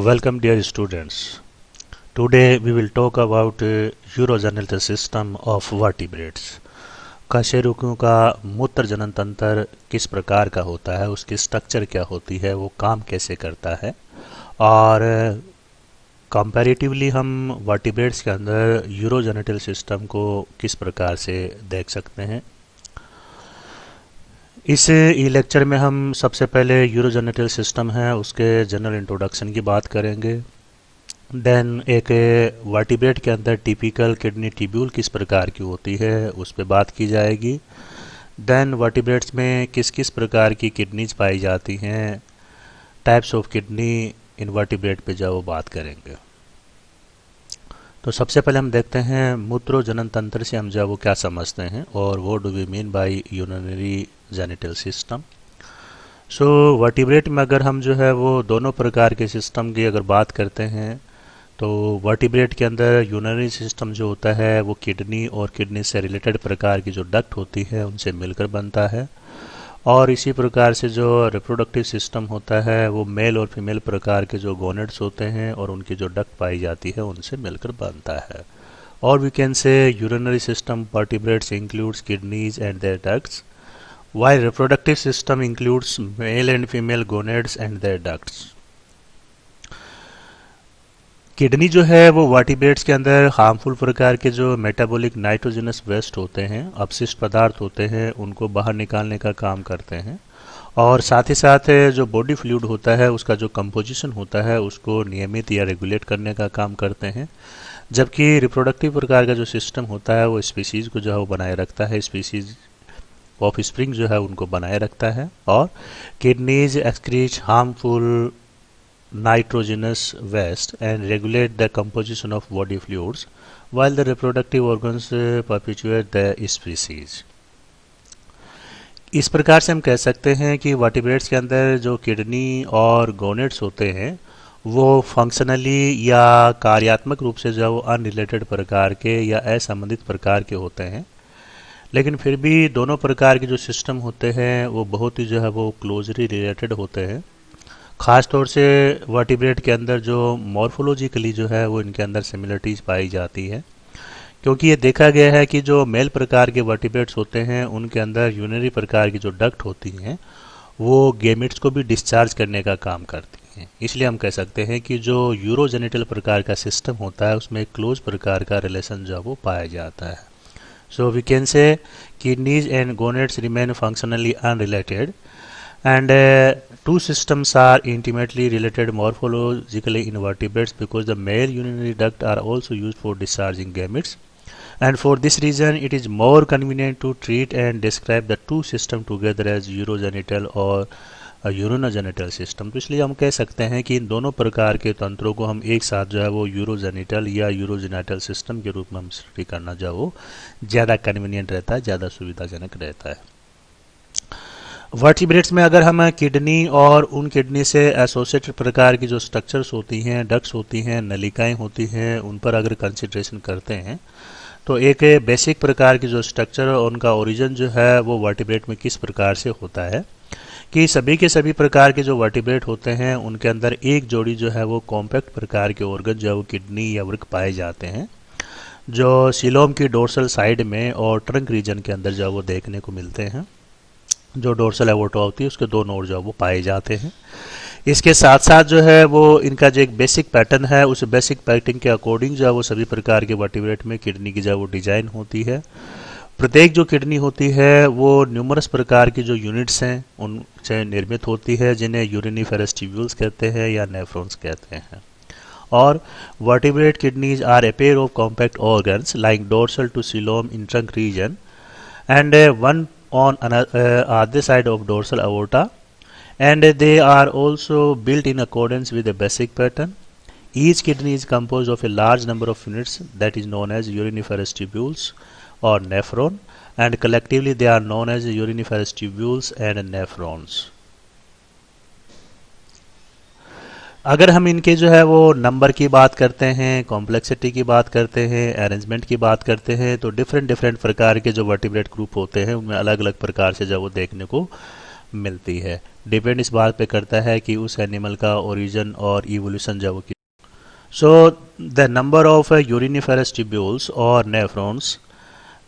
Welcome dear students. Today we will talk about urogenital system of vertebrates. कशेरुकियों का मूत्र जनन तंत्र किस प्रकार का होता है, उसकी स्ट्रक्चर क्या होती है, वो काम कैसे करता है और कंपैरेटिवली हम वर्टिब्रेट्स के अंदर यूरोजेनिटल सिस्टम को किस प्रकार से देख सकते हैं। इस लेक्चर में हम सबसे पहले यूरोजेनिटल सिस्टम है उसके जनरल इंट्रोडक्शन की बात करेंगे। देन एक वर्टिब्रेट के अंदर टिपिकल किडनी ट्यूब्यूल किस प्रकार की होती है उस पर बात की जाएगी। देन वर्टिब्रेट्स में किस किस प्रकार की किडनीज पाई जाती हैं, types of kidney in vertebrate पे जो वो बात करेंगे। तो सबसे पहले हम देखते हैं मूत्रो जनन तंत्र से हम जो वो क्या समझते हैं और वो do we mean by urinary genital system. So vertebrate में अगर हम जो है वो दोनों प्रकार के सिस्टम की अगर बात करते हैं तो वर्टिब्रेट के अंदर यूरिनरी सिस्टम जो होता है वो किडनी और किडनी से रिलेटेड प्रकार की जो डक्ट होती है उनसे मिलकर बनता है, और इसी प्रकार से जो रिप्रोडक्टिव सिस्टम होता है वो मेल और फीमेल प्रकार के जो गोनेड्स होते हैं और उनकी जो डक्ट पाई जाती है उनसे मिलकर बनता है। और we can say urinary system vertebrates includes kidneys and their ducts, while reproductive system includes male and female gonads and their ducts. Kidney जो है वो वर्टिब्रेट्स के अंदर हार्मफुल प्रकार के जो मेटाबॉलिक नाइट्रोजनस वेस्ट होते हैं, अपशिष्ट पदार्थ होते हैं, उनको बाहर निकालने का काम करते हैं, और साथ ही साथ जो बॉडी फ्लूइड होता है उसका जो कंपोजिशन होता है उसको नियमित या रेगुलेट करने का काम करते हैं। जबकि रिप्रोडक्टिव प्रकार का जो सिस्टम होता है वो स्पीसीज को जो है वो बनाए रखता है, स्पीसीज ऑफ स्प्रिंग जो है उनको बनाए रखता है। और kidneys excrete harmful nitrogenous waste and regulate the composition of body fluids while the reproductive organs perpetuate the species. इस प्रकार से हम कह सकते हैं कि वर्टिब्रेट्स के अंदर जो किडनी और गोनेड्स होते हैं वो फंक्शनली या कार्यात्मक रूप से जो अनरिलेटेड प्रकार के या असंबंधित प्रकार के होते हैं, लेकिन फिर भी दोनों प्रकार के जो सिस्टम होते हैं वो बहुत ही जो है वो क्लोजली रिलेटेड होते हैं। ख़ास तौर से वर्टिब्रेट के अंदर जो मॉर्फोलॉजिकली जो है वो इनके अंदर सिमिलरिटीज़ पाई जाती है, क्योंकि ये देखा गया है कि जो मेल प्रकार के वर्टिब्रेट्स होते हैं उनके अंदर यूरिनरी प्रकार की जो डक्ट होती हैं वो गेमिट्स को भी डिस्चार्ज करने का काम करती हैं। इसलिए हम कह सकते हैं कि जो यूरोजेनिटल प्रकार का सिस्टम होता है उसमें एक क्लोज प्रकार का रिलेशन जो है वो पाया जाता है। So we can say kidneys and gonads remain functionally unrelated, and two systems are intimately related morphologically in vertebrates because the male urinary duct are also used for discharging gametes, and for this reason it is more convenient to treat and describe the two systems together as urogenital or urogenital system. तो इसलिए हम कह सकते हैं कि इन दोनों प्रकार के तंत्रों को हम एक साथ जो है वो यूरोजेनिटल या यूरोजेनिटल सिस्टम के रूप में हम स्टडी करना जो वो ज़्यादा कन्वीनियंट रहता है, ज़्यादा सुविधाजनक रहता है। वर्टिब्रेट्स में अगर हम किडनी और उन किडनी से एसोसिएटेड प्रकार की जो स्ट्रक्चर्स होती हैं, डक्ट्स होती हैं, नलिकाएँ होती हैं, उन पर अगर कंसिडरेशन करते हैं तो एक बेसिक प्रकार की जो स्ट्रक्चर और उनका ओरिजिन जो है वो वर्टिब्रेट में किस प्रकार से होता है कि सभी के सभी प्रकार के जो वर्टिब्रेट होते हैं उनके अंदर एक जोड़ी जो है वो कॉम्पैक्ट प्रकार के ऑर्गन जो है वो किडनी या वृक्क पाए जाते हैं, जो सीलोम की डोर्सल साइड में और ट्रंक रीजन के अंदर जो है वो देखने को मिलते हैं। जो डोर्सल एवोर्टा होती है उसके दोनों ओर जो है वो पाए जाते हैं। इसके साथ साथ जो है वो इनका जो एक बेसिक पैटर्न है उस बेसिक पैटर्न के अकॉर्डिंग जो है वो सभी प्रकार के वर्टिब्रेट में किडनी की जो है वो डिजाइन होती है। प्रत्येक जो किडनी होती है वो न्यूमरस प्रकार की जो यूनिट्स हैं उनसे निर्मित होती है, जिन्हें यूरिनिफेरस ट्यूब्यूल्स कहते हैं या नेफ्रॉन्स कहते हैं। और vertebrate kidneys are a pair of compact organs like dorsal to coelom in trunk region and one on other side of dorsal aorta, and they are also built in accordance with a basic pattern. Each kidney is composed of a large number of units that is known as uriniferous tubules or nephron, and collectively they are known as uriniferous tubules and nephrons. अगर हम इनके जो है वो number की बात करते हैं, कॉम्प्लेक्सिटी की बात करते हैं, अरेंजमेंट की बात करते हैं तो डिफरेंट प्रकार के जो वर्टिब्रेट ग्रुप होते हैं उनमें अलग अलग प्रकार से जो वो देखने को मिलती है। डिपेंड इस बात पे करता है कि उस एनिमल का ओरिजिन और इवोल्यूशन जब so the number of uriniferous tubules और nephrons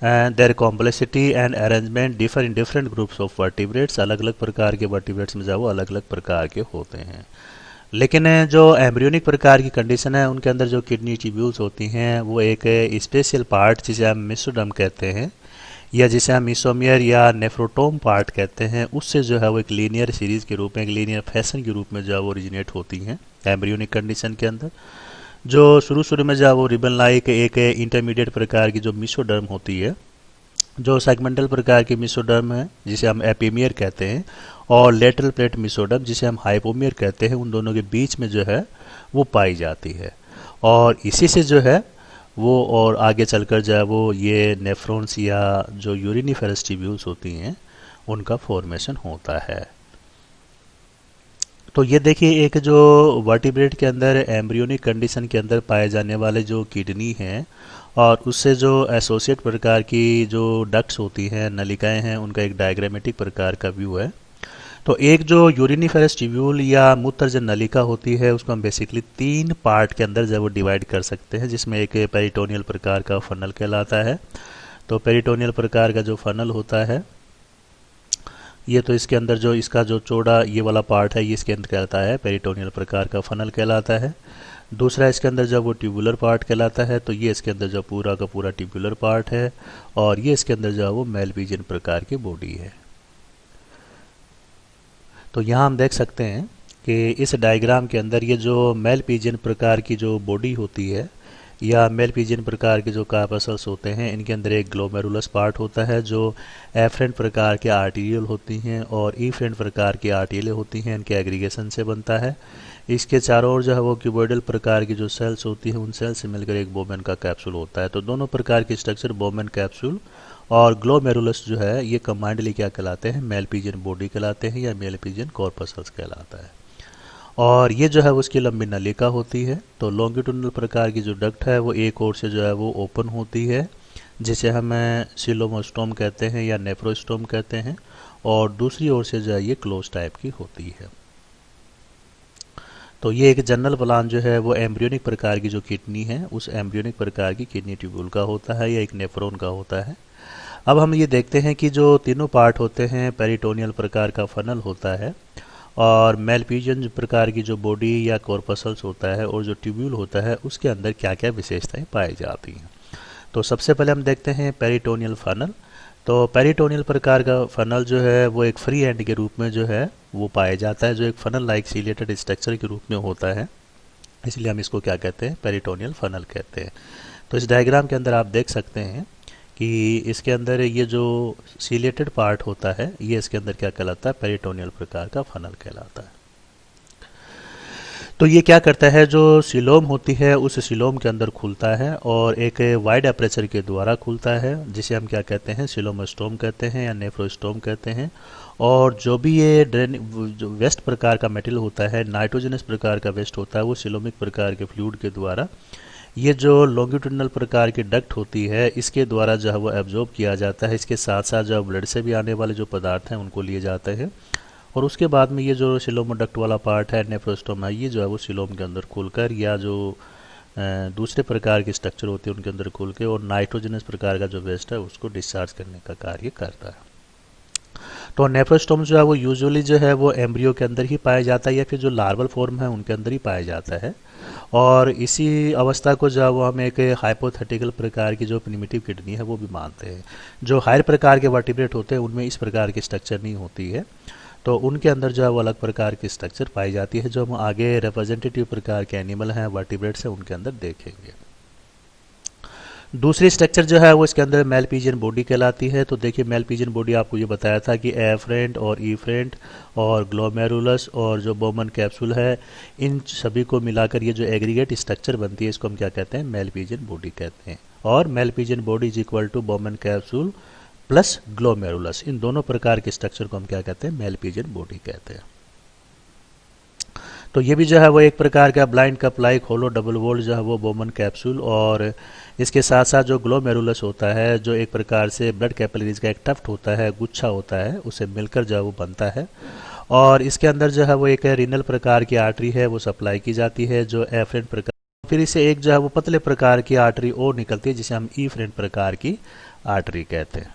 and their complexity and arrangement differ in different groups of vertebrates. अलग अलग प्रकार के वर्टिब्रेट्स में जो वो अलग अलग प्रकार के होते हैं। लेकिन जो एम्ब्रियोनिक प्रकार की कंडीशन है उनके अंदर जो किडनी ट्यूब्यूल्स होती हैं वो एक स्पेशल पार्ट जिसे हम मेसोडर्म कहते हैं या जिसे हम मीसोमियर या नेफ्रोटोम पार्ट कहते हैं, उससे जो है वो एक लीनियर सीरीज के रूप में, एक लीनियर फैशन के रूप में जो है वो ओरिजिनेट होती हैं एम्ब्रियोनिक कंडीशन के अंदर। जो शुरू शुरू में जो है वो रिबन लाइक एक इंटरमीडिएट प्रकार की जो मेसोडर्म होती है, जो सेगमेंटल प्रकार की मेसोडर्म है जिसे हम एपीमियर कहते हैं, और लेटरल प्लेट मेसोडर्म जिसे हम हाइपोमियर कहते हैं, उन दोनों के बीच में जो है वो पाई जाती है। और इसी से जो है वो और आगे चलकर जो है वो ये नेफ्रॉन्स या जो यूरिनिफेरस ट्यूब्यूल्स होती हैं उनका फॉर्मेशन होता है। तो ये देखिए एक जो वर्टिब्रेट के अंदर एम्ब्रियोनिक कंडीशन के अंदर पाए जाने वाले जो किडनी हैं और उससे जो एसोसिएट प्रकार की जो डक्ट्स होती हैं, नलिकाएं हैं, उनका एक डायग्रामेटिक प्रकार का व्यू है। तो एक जो यूरिनिफेरस ट्यूब्यूल या मूत्रजन नलिका होती है उसको हम बेसिकली 3 पार्ट के अंदर जब वो डिवाइड कर सकते हैं, जिसमें एक पेरिटोनियल प्रकार का फनल कहलाता है। तो पेरिटोनियल प्रकार का जो फनल होता है ये, तो इसके अंदर जो इसका जो चौड़ा ये वाला पार्ट है ये इसके अंदर कहलाता है पेरिटोनियल प्रकार का फनल कहलाता है। दूसरा इसके अंदर जब वो ट्यूबुलर पार्ट कहलाता है, तो ये इसके अंदर जो पूरा का पूरा ट्यूबुलर पार्ट है, और ये इसके अंदर जो है वो मेलपीजियन प्रकार की बॉडी है। तो यहाँ हम देख सकते हैं कि इस डायग्राम के अंदर ये जो मेलपीजियन प्रकार की जो बॉडी होती है या मेलपीजियन प्रकार के जो कार्पसल्स होते हैं, इनके अंदर एक ग्लोमेरुलस पार्ट होता है जो एफरेंट प्रकार के आर्टीरियल होती हैं और ईफरेंट प्रकार की आर्टीरियल होती हैं, इनके एग्रीगेशन से बनता है। इसके चारों ओर जो है वो क्यूबॉइडल प्रकार की जो सेल्स होती हैं उन सेल्स से मिलकर एक बोमेन का कैप्सूल होता है। तो दोनों प्रकार की स्ट्रक्चर बोमेन कैप्सूल और ग्लोमेरुलस जो है ये कंबाइंडली क्या कहलाते हैं, मेलपीजियन बॉडी कहलाते हैं या मेलपीजियन कॉर्पसल्स कहलाता है। और ये जो है उसकी लंबी नलिका होती है। तो लॉन्गिट्यूडनल प्रकार की जो डक्ट है वो एक ओर से जो है वो ओपन होती है जिसे हम सिलोमोस्टोम कहते हैं या नेफ्रोस्टोम कहते हैं, और दूसरी ओर से जो है ये क्लोज टाइप की होती है। तो ये एक जनरल प्लान जो है वो एम्ब्रियोनिक प्रकार की जो किडनी है उस एम्ब्रियोनिक प्रकार की किडनी ट्यूब्यूल का होता है या एक नेफ्रॉन का होता है। अब हम ये देखते हैं कि जो तीनों पार्ट होते हैं, पेरिटोनियल प्रकार का फनल होता है और मेलपीजियन प्रकार की जो बॉडी या कॉर्पसल्स होता है और जो ट्यूब्यूल होता है उसके अंदर क्या क्या विशेषताएं पाई जाती हैं। तो सबसे पहले हम देखते हैं पेरिटोनियल फनल। तो पेरिटोनियल प्रकार का फनल जो है वो एक फ्री एंड के रूप में जो है वो पाया जाता है, जो एक फनल लाइक सिलेटेड स्ट्रक्चर के रूप में होता है, इसलिए हम इसको क्या कहते हैं, पेरिटोनियल फनल कहते हैं। तो इस डायग्राम के अंदर आप देख सकते हैं कि इसके अंदर ये जो सिलेटेड पार्ट होता है ये इसके अंदर क्या कहलाता है, पेरिटोनियल प्रकार का फनल कहलाता है। तो ये क्या करता है, जो सिलोम होती है उस सिलोम के अंदर खुलता है और एक वाइड अपर्चर के द्वारा खुलता है जिसे हम क्या कहते हैं, सिलोमोस्टोम कहते हैं या नेफ्रोस्टोम कहते हैं। और जो भी ये जो वेस्ट प्रकार का मेटेरियल होता है, नाइट्रोजनस प्रकार का वेस्ट होता है, वो सिलोमिक प्रकार के फ्लूइड के द्वारा ये जो लॉन्गिट्यूडनल प्रकार की डक्ट होती है इसके द्वारा जो है वो एब्जॉर्ब किया जाता है। इसके साथ साथ जो ब्लड से भी आने वाले जो पदार्थ हैं उनको लिए जाते हैं, और उसके बाद में ये जो सिलोम डक्ट वाला पार्ट है, नेफ्रोस्टोम है, ये जो है वो सिलोम के अंदर खुलकर या जो दूसरे प्रकार के स्ट्रक्चर होते हैं उनके अंदर खुल के और नाइट्रोजनस प्रकार का जो वेस्ट है उसको डिस्चार्ज करने का कार्य करता है। तो नेफ्रोस्टोम जो है वो यूजुअली जो है वो एम्ब्रियो के अंदर ही पाया जाता है या फिर जो लार्वल फॉर्म है उनके अंदर ही पाया जाता है, और इसी अवस्था को जो है वो हम एक हाइपोथेटिकल प्रकार की जो प्रिमिटिव किडनी है वो भी मानते हैं। जो हायर प्रकार के वर्टिब्रेट होते हैं उनमें इस प्रकार की स्ट्रक्चर नहीं होती है, तो उनके अंदर जो है वो अलग प्रकार की स्ट्रक्चर पाई जाती है, जो हम आगे रिप्रेजेंटेटिव प्रकार के एनिमल हैं, वर्टिब्रेट्स हैं, उनके अंदर देखेंगे। दूसरी स्ट्रक्चर जो है वो इसके अंदर मेलपीजियन बॉडी कहलाती है। तो देखिए मेलपीजियन बॉडी आपको ये बताया था कि एफरेंट और ईफरेंट और ग्लोमेरुलस और जो बोमन कैप्सूल है, इन सभी को मिलाकर ये जो एग्रीगेट स्ट्रक्चर बनती है इसको हम क्या कहते हैं, मेलपीजियन बॉडी कहते हैं। और Malpighian body is equal to Bowman capsule plus glomerulus, इन दोनों प्रकार के स्ट्रक्चर को हम क्या कहते हैं, मेलपीजियन बॉडी कहते हैं। तो ये भी जो है वो एक प्रकार का ब्लाइंड कप लाइक होलो डबल वॉल जो है वो बोमन कैप्सूल, और इसके साथ साथ जो ग्लोमेरुलस होता है जो एक प्रकार से ब्लड कैपिलरीज का एक टफ्ट होता है, गुच्छा होता है, उसे मिलकर जो है वो बनता है। और इसके अंदर जो है वो एक रीनल प्रकार की आर्टरी है वो सप्लाई की जाती है जो एफरेंट प्रकार, फिर इसे एक जो है वो पतले प्रकार की आर्टरी और निकलती है जिसे हम ईफरेंट प्रकार की आर्टरी कहते हैं।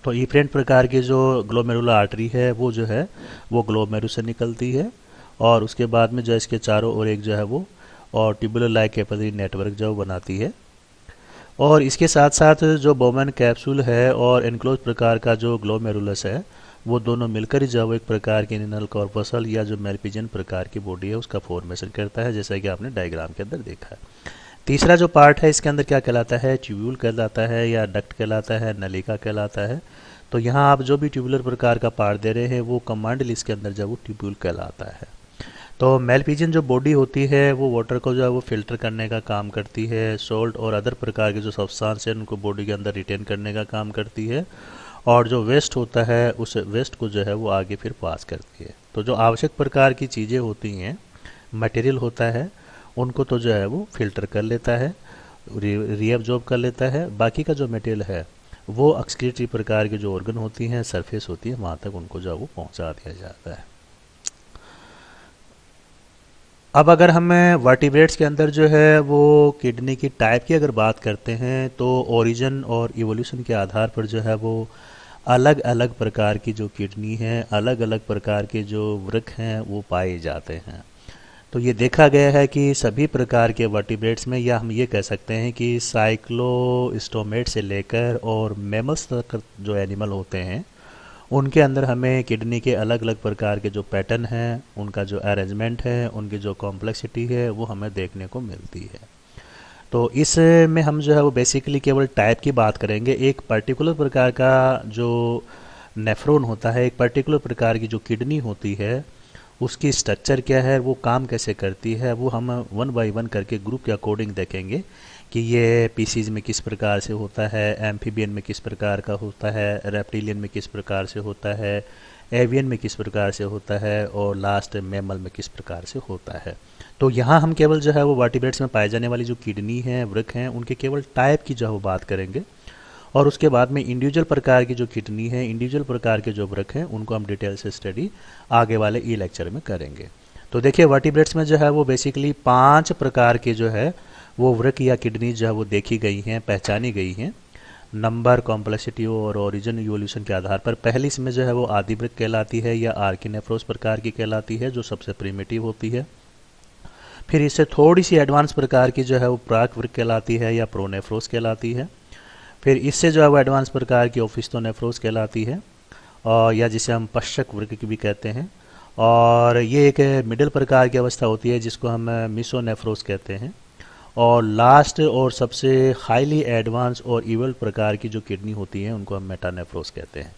तो ईफरेंट प्रकार की जो ग्लोमेरुलर आर्टरी है वो जो है वो ग्लोमेरुलस से निकलती है, और उसके बाद में जो इसके चारों ओर एक जो है वो और ट्यूबुलर लाइक कैपिलरी नेटवर्क जो बनाती है। और इसके साथ साथ जो बोमन कैप्सूल है और एनक्लोज प्रकार का जो ग्लोमेरुलस है वो दोनों मिलकर ही जो एक प्रकार की रिनल कॉर्पसल या जो मेलपिजन प्रकार की बॉडी है उसका फॉर्मेशन करता है, जैसा कि आपने डायग्राम के अंदर देखा है। तीसरा जो पार्ट है इसके अंदर क्या कहलाता है, ट्यूब्यूल कहलाता है या डक्ट कहलाता है, नलिका कहलाता है। तो यहाँ आप जो भी ट्यूबुलर प्रकार का पार्ट दे रहे हैं वो कमांड लिस्ट के अंदर जब वो ट्यूब्यूल कहलाता है। तो मेलपिजन जो बॉडी होती है वो वाटर को जो है वो फिल्टर करने का काम करती है, सॉल्ट और अदर प्रकार के जो सब्सटेंस है उनको बॉडी के अंदर रिटेन करने का काम करती है, और जो वेस्ट होता है उस वेस्ट को जो है वो आगे फिर पास करती है। तो जो आवश्यक प्रकार की चीज़ें होती हैं, मटेरियल होता है, उनको तो जो है वो फिल्टर कर लेता है, रीअब्जॉर्ब कर लेता है। बाकी का जो मटेरियल है वो एक्सक्रीटरी प्रकार की जो ऑर्गन होती हैं, सरफेस होती है, वहाँ तक उनको जो है वो पहुँचा दिया जाता है। अब अगर हम वर्टिब्रेट्स के अंदर जो है वो किडनी की टाइप की अगर बात करते हैं तो ओरिजिन और इवोल्यूशन के आधार पर जो है वो अलग अलग प्रकार की जो किडनी है, अलग अलग प्रकार के जो वृक्क हैं वो पाए जाते हैं। तो ये देखा गया है कि सभी प्रकार के वर्टिब्रेट्स में, या हम ये कह सकते हैं कि साइक्लोस्टोमेट से लेकर और मैमल्स तक जो एनिमल होते हैं उनके अंदर हमें किडनी के अलग अलग प्रकार के जो पैटर्न हैं, उनका जो अरेंजमेंट है, उनकी जो कॉम्प्लेक्सिटी है वो हमें देखने को मिलती है। तो इसमें हम जो है वो बेसिकली केवल टाइप की बात करेंगे। एक पर्टिकुलर प्रकार का जो नेफ्रॉन होता है, एक पर्टिकुलर प्रकार की जो किडनी होती है, उसकी स्ट्रक्चर क्या है, वो काम कैसे करती है, वो हम वन बाय वन करके ग्रुप के अकॉर्डिंग देखेंगे कि ये पीसीज में किस प्रकार से होता है, एम्फीबियन में किस प्रकार का होता है, रेप्टिलियन में किस प्रकार से होता है, एवियन में किस प्रकार से होता है, और लास्ट मैमल में किस प्रकार से होता है। तो यहाँ हम केवल जो है वो वर्टिब्रेट्स में पाए जाने वाली जो किडनी है, वृक्क हैं, उनके केवल टाइप की जो है वो बात करेंगे, और उसके बाद में इंडिविजुअल प्रकार की जो किडनी है, इंडिविजुअल प्रकार के जो वृक्क हैं, उनको हम डिटेल से स्टडी आगे वाले ई लेक्चर में करेंगे। तो देखिए वर्टिब्रेट्स में जो है वो बेसिकली 5 प्रकार के जो है वो वृक्क या किडनी जो है वो देखी गई हैं, पहचानी गई हैं नंबर, कॉम्प्लेक्सिटी और ओरिजिन इवोल्यूशन के आधार पर। पहली इसमें जो है वो आदि वृक्क कहलाती है या आर्किनेफ्रोस प्रकार की कहलाती है, जो सबसे प्रिमिटिव होती है। फिर इससे थोड़ी सी एडवांस प्रकार की जो है वो प्राक वृक्क कहलाती है या प्रोनेफ्रोस कहलाती है। फिर इससे जो है वो एडवांस प्रकार की ओफिस्टोनेफ्रोस कहलाती है, और या जिसे हम पश्चक वृक्क भी कहते हैं। और ये एक मिडिल प्रकार की अवस्था होती है जिसको हम मिसोनेफ्रोस कहते हैं। और लास्ट और सबसे हाईली एडवांस और इवल प्रकार की जो किडनी होती है उनको हम मेटानेफ्रोस कहते हैं।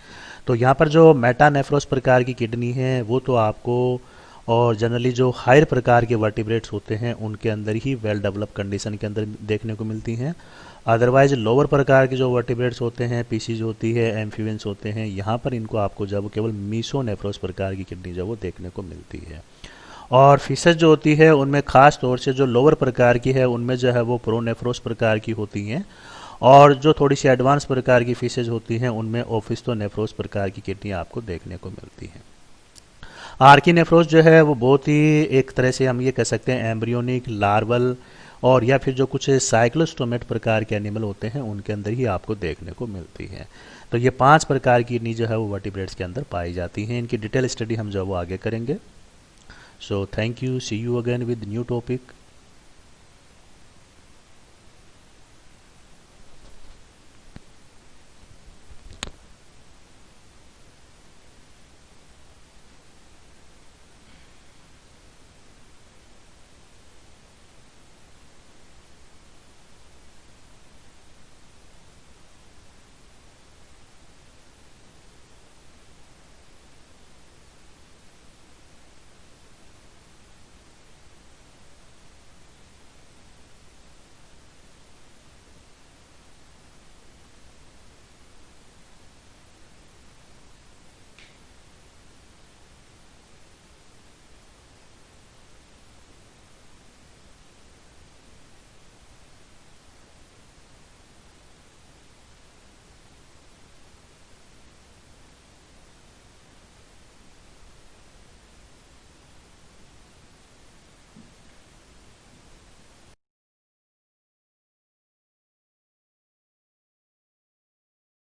तो यहाँ पर जो मेटानेफ्रोस प्रकार की किडनी है वो तो आपको, और जनरली जो हायर प्रकार के वर्टिब्रेट्स होते हैं उनके अंदर ही वेल डेवलप कंडीशन के अंदर देखने को मिलती हैं। अदरवाइज लोअर प्रकार के जो वर्टिब्रेट्स होते हैं, पीसीज होती है, एम्फीबियंस होते हैं, यहाँ पर इनको आपको जब केवल मीसोनेफ्रोस प्रकार की किडनी जो वो देखने को मिलती है। और फिशेज जो होती है उनमें खास तौर से जो लोअर प्रकार की है उनमें जो है वो प्रोनेफ्रोस प्रकार की होती हैं, और जो थोड़ी सी एडवांस प्रकार की फिशेज होती हैं उनमें ओफिस्टोनेफ्रोस प्रकार की किडनी आपको देखने को मिलती है। आर्किनेफ्रोस जो है वो बहुत ही एक तरह से हम ये कह सकते हैं एम्ब्रियोनिक, लार्वल और या फिर जो कुछ साइक्लोस्टोमेट प्रकार के एनिमल होते हैं उनके अंदर ही आपको देखने को मिलती है। तो ये 5 प्रकार की किडनी जो है वो वर्टिब्रेट्स के अंदर पाई जाती हैं। इनकी डिटेल स्टडी हम जो वो आगे करेंगे। So thank you, see you again with new topic.